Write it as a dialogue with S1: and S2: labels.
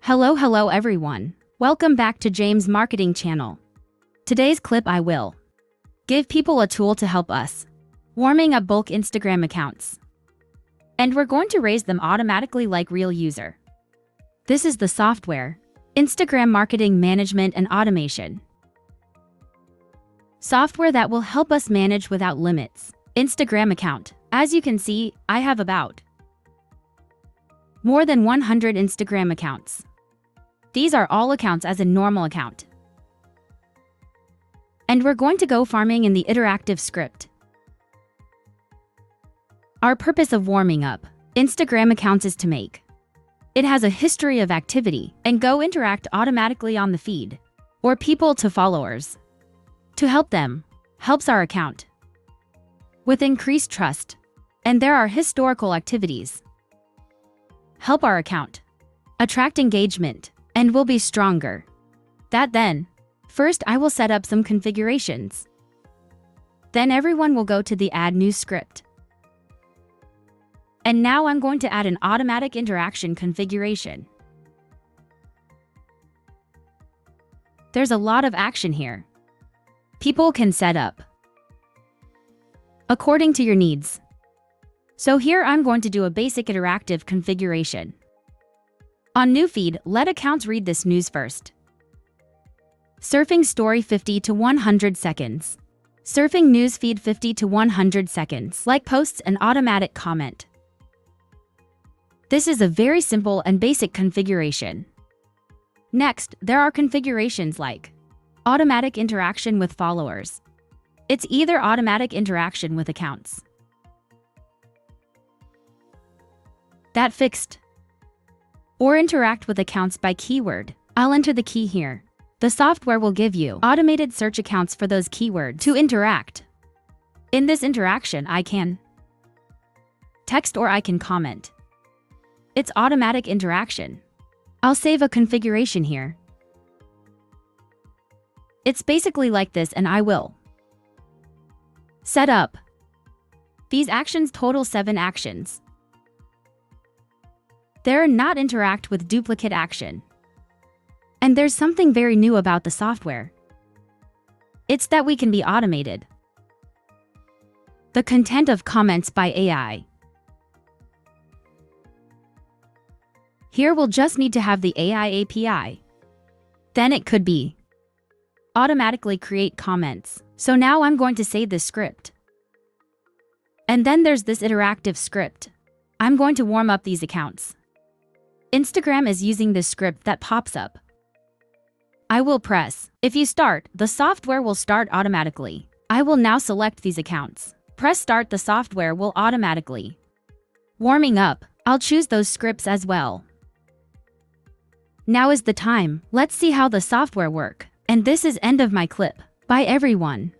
S1: Hello everyone. Welcome back to James Marketing Channel. Today's clip I will give people a tool to help us warming up bulk Instagram accounts. And we're going to raise them automatically like real user. This is the software, Instagram Marketing Management and Automation. Software that will help us manage without limits Instagram account. As you can see, I have about more than 100 Instagram accounts. These are all accounts as a normal account. And we're going to go farming in the interactive script. Our purpose of warming up Instagram accounts is to make it has a history of activity and go interact automatically on the feed or people to followers. To help them helps our account with increased trust, and there are historical activities help our account attract engagement and will be stronger. First I will set up some configurations. Then everyone will go to the add new script. And now I'm going to add an automatic interaction configuration. There's a lot of action here. People can set up according to your needs. So here I'm going to do a basic interactive configuration. On new feed, let accounts read this news first. Surfing story 50 to 100 seconds. Surfing news feed 50 to 100 seconds. Like posts and automatic comment. This is a very simple and basic configuration. Next, there are configurations like automatic interaction with followers. It's either automatic interaction with accounts that fixed or interact with accounts by keyword. I'll enter the key here. The software will give you automated search accounts for those keywords to interact. In this interaction, I can text or I can comment. It's automatic interaction. I'll save a configuration here. It's basically like this, and I will set up. These actions total 7 actions. They're not interact with duplicate action. And there's something very new about the software. It's that we can be automated. The content of comments by AI. Here we'll just need to have the AI API. Then it could be automatically create comments. So now I'm going to save this script. And then there's this interactive script. I'm going to warm up these accounts. Instagram is using this script that pops up. I will press. If you start, the software will start automatically. I will now select these accounts. Press start, the software will automatically warming up. I'll choose those scripts as well. Now is the time. Let's see how the software work. And this is end of my clip. Bye everyone.